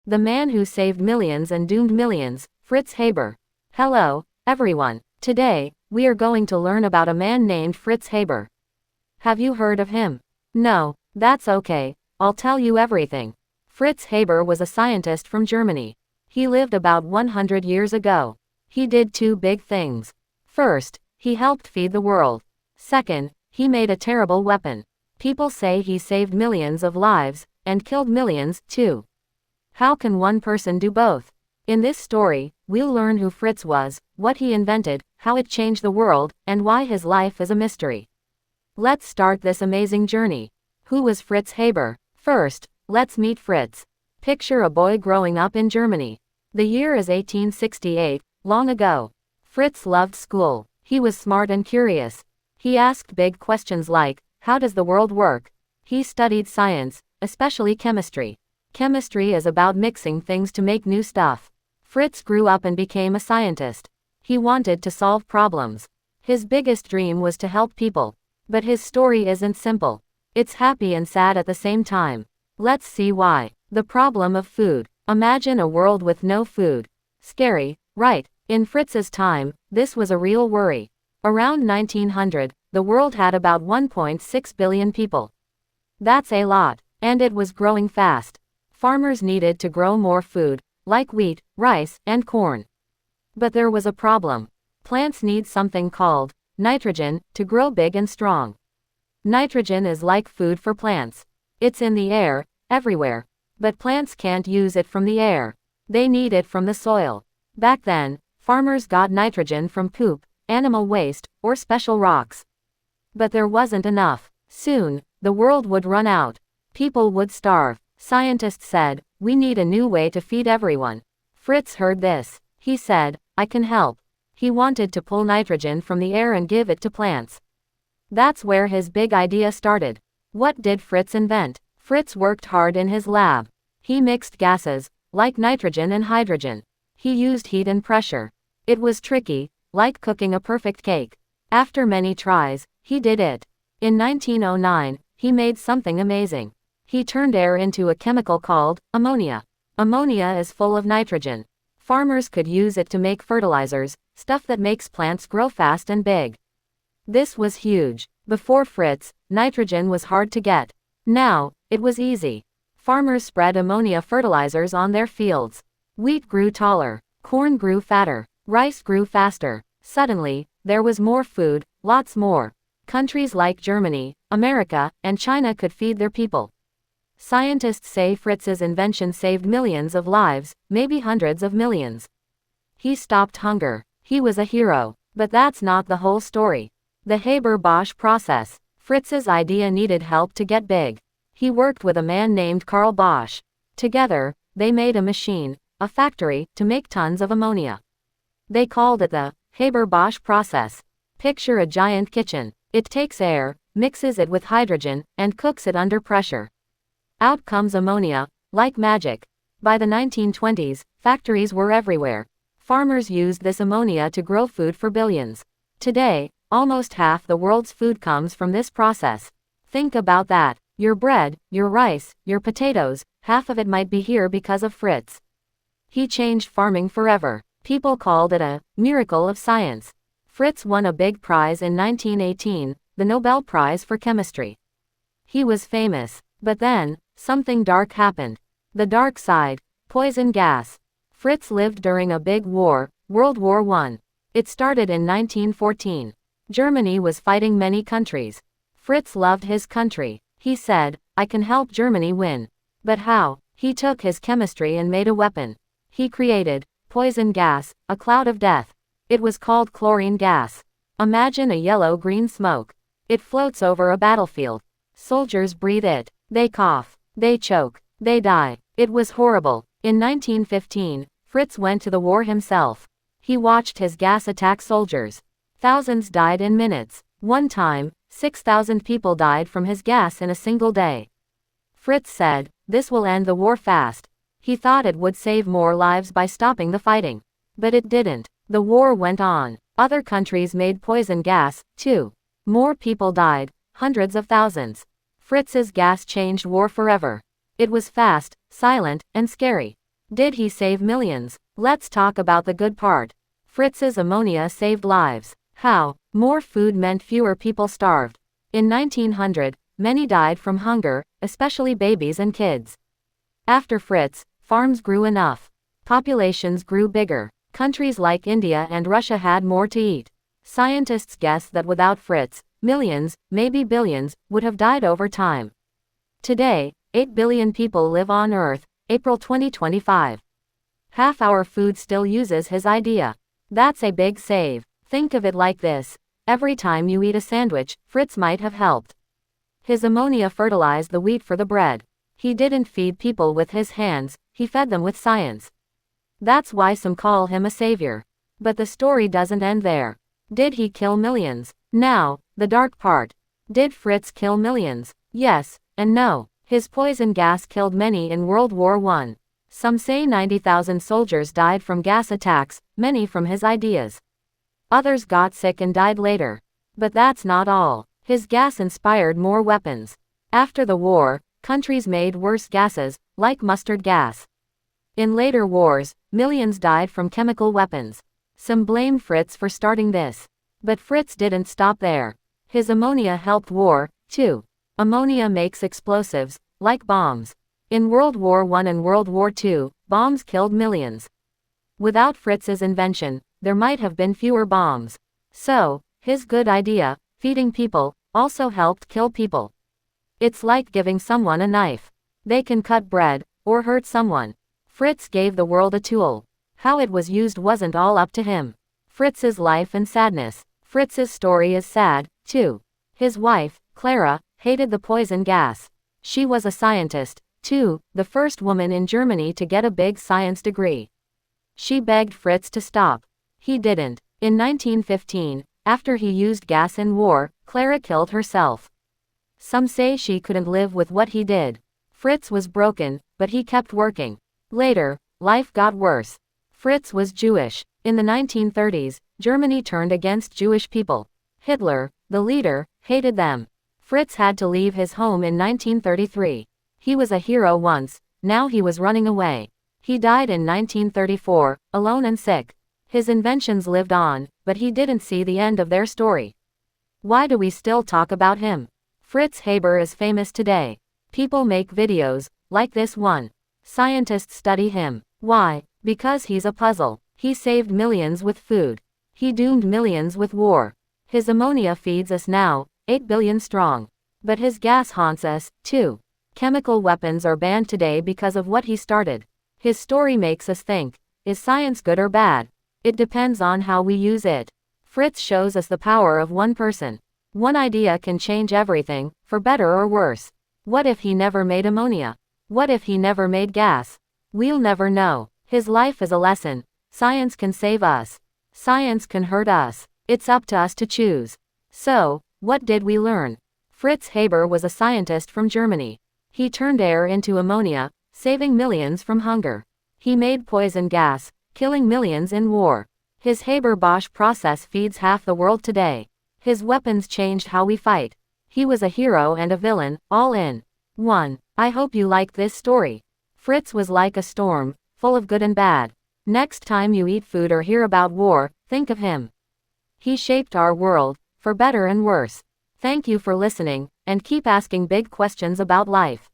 The man who saved millions and doomed millions, Fritz Haber. Hello, everyone. Today, we are going to learn about a man named Fritz Haber. Have you heard of him? No, that's okay. I'll tell you everything. Fritz Haber was a scientist from Germany. He lived about 100 years ago. He did two big things. First, he helped feed the world. Second, he made a terrible weapon. People say he saved millions of lives, and killed millions, too. How can one person do both? In this story, we'll learn who Fritz was, what he invented, how it changed the world, and why his life is a mystery. Let's start this amazing journey. Who was Fritz Haber? First, let's meet Fritz. Picture a boy growing up in Germany. The year is 1868, long ago. Fritz loved school. He was smart and curious. He asked big questions like, how does the world work? He studied science, especially chemistry. Chemistry is about mixing things to make new stuff. Fritz grew up and became a scientist. He wanted to solve problems. His biggest dream was to help people. But his story isn't simple. It's happy and sad at the same time. Let's see why. The problem of food. Imagine a world with no food. Scary, right? In Fritz's time, this was a real worry. Around 1900, the world had about 1.6 billion people. That's a lot, and it was growing fast. Farmers needed to grow more food, like wheat, rice, and corn. But there was a problem. Plants need something called nitrogen to grow big and strong. Nitrogen is like food for plants. It's in the air, everywhere. But plants can't use it from the air. They need it from the soil. Back then, farmers got nitrogen from poop, animal waste, or special rocks. But there wasn't enough. Soon, the world would run out. People would starve. Scientists said, we need a new way to feed everyone. Fritz heard this. He said, I can help. He wanted to pull nitrogen from the air and give it to plants. That's where his big idea started. What did Fritz invent? Fritz worked hard in his lab. He mixed gases, like nitrogen and hydrogen. He used heat and pressure. It was tricky, like cooking a perfect cake. After many tries, he did it. In 1909, he made something amazing. He turned air into a chemical called ammonia. Ammonia is full of nitrogen. Farmers could use it to make fertilizers, stuff that makes plants grow fast and big. This was huge. Before Fritz, nitrogen was hard to get. Now, it was easy. Farmers spread ammonia fertilizers on their fields. Wheat grew taller. Corn grew fatter. Rice grew faster. Suddenly, there was more food, lots more. Countries like Germany, America, and China could feed their people. Scientists say Fritz's invention saved millions of lives, maybe hundreds of millions. He stopped hunger. He was a hero. But that's not the whole story. The Haber-Bosch process. Fritz's idea needed help to get big. He worked with a man named Carl Bosch. Together, they made a machine, a factory, to make tons of ammonia. They called it the Haber-Bosch process. Picture a giant kitchen. It takes air, mixes it with hydrogen, and cooks it under pressure. Out comes ammonia, like magic. By the 1920s, factories were everywhere. Farmers used this ammonia to grow food for billions. Today, almost half the world's food comes from this process. Think about that. Your bread, your rice, your potatoes, half of it might be here because of Fritz. He changed farming forever. People called it a miracle of science. Fritz won a big prize in 1918, the Nobel Prize for Chemistry. He was famous. But then, something dark happened. The dark side, poison gas. Fritz lived during a big war, World War I. It started in 1914. Germany was fighting many countries. Fritz loved his country. He said, I can help Germany win. But how? He took his chemistry and made a weapon. He created poison gas, a cloud of death. It was called chlorine gas. Imagine a yellow-green smoke. It floats over a battlefield. Soldiers breathe it. They cough. They choke. They die. It was horrible. In 1915, Fritz went to the war himself. He watched his gas attack soldiers. Thousands died in minutes. One time, 6,000 people died from his gas in a single day. Fritz said, this will end the war fast. He thought it would save more lives by stopping the fighting. But it didn't. The war went on. Other countries made poison gas, too. More people died, hundreds of thousands. Fritz's gas changed war forever. It was fast, silent, and scary. Did he save millions? Let's talk about the good part. Fritz's ammonia saved lives. How? More food meant fewer people starved. In 1900, many died from hunger, especially babies and kids. After Fritz, farms grew enough. Populations grew bigger. Countries like India and Russia had more to eat. Scientists guess that without Fritz, millions, maybe billions, would have died over time. Today, 8 billion people live on Earth, April 2025. Half our food still uses his idea. That's a big save. Think of it like this. Every time you eat a sandwich, Fritz might have helped. His ammonia fertilized the wheat for the bread. He didn't feed people with his hands, he fed them with science. That's why some call him a savior. But the story doesn't end there. Did he kill millions? Now, the dark part. Did Fritz kill millions? Yes, and no. His poison gas killed many in World War I. Some say 90,000 soldiers died from gas attacks, many from his ideas. Others got sick and died later. But that's not all. His gas inspired more weapons. After the war, countries made worse gases, like mustard gas. In later wars, millions died from chemical weapons. Some blame Fritz for starting this. But Fritz didn't stop there. His ammonia helped war, too. Ammonia makes explosives, like bombs. In World War I and World War II, bombs killed millions. Without Fritz's invention, there might have been fewer bombs. So, his good idea, feeding people, also helped kill people. It's like giving someone a knife. They can cut bread, or hurt someone. Fritz gave the world a tool. How it was used wasn't all up to him. Fritz's life and sadness. Fritz's story is sad, too. His wife, Clara, hated the poison gas. She was a scientist, too, the first woman in Germany to get a big science degree. She begged Fritz to stop. He didn't. In 1915, after he used gas in war, Clara killed herself. Some say she couldn't live with what he did. Fritz was broken, but he kept working. Later, life got worse. Fritz was Jewish. In the 1930s, Germany turned against Jewish people. Hitler, the leader, hated them. Fritz had to leave his home in 1933. He was a hero once, now he was running away. He died in 1934, alone and sick. His inventions lived on, but he didn't see the end of their story. Why do we still talk about him? Fritz Haber is famous today. People make videos, like this one. Scientists study him. Why? Because he's a puzzle. He saved millions with food. He doomed millions with war. His ammonia feeds us now, 8 billion strong. But his gas haunts us, too. Chemical weapons are banned today because of what he started. His story makes us think, is science good or bad? It depends on how we use it. Fritz shows us the power of one person. One idea can change everything, for better or worse. What if he never made ammonia? What if he never made gas? We'll never know. His life is a lesson. Science can save us. Science can hurt us. It's up to us to choose. So, what did we learn? Fritz Haber was a scientist from Germany. He turned air into ammonia, saving millions from hunger. He made poison gas, killing millions in war. His Haber-Bosch process feeds half the world today. His weapons changed how we fight. He was a hero and a villain, all in one. I hope you liked this story. Fritz was like a storm, full of good and bad. Next time you eat food or hear about war, think of him. He shaped our world, for better and worse. Thank you for listening, and keep asking big questions about life.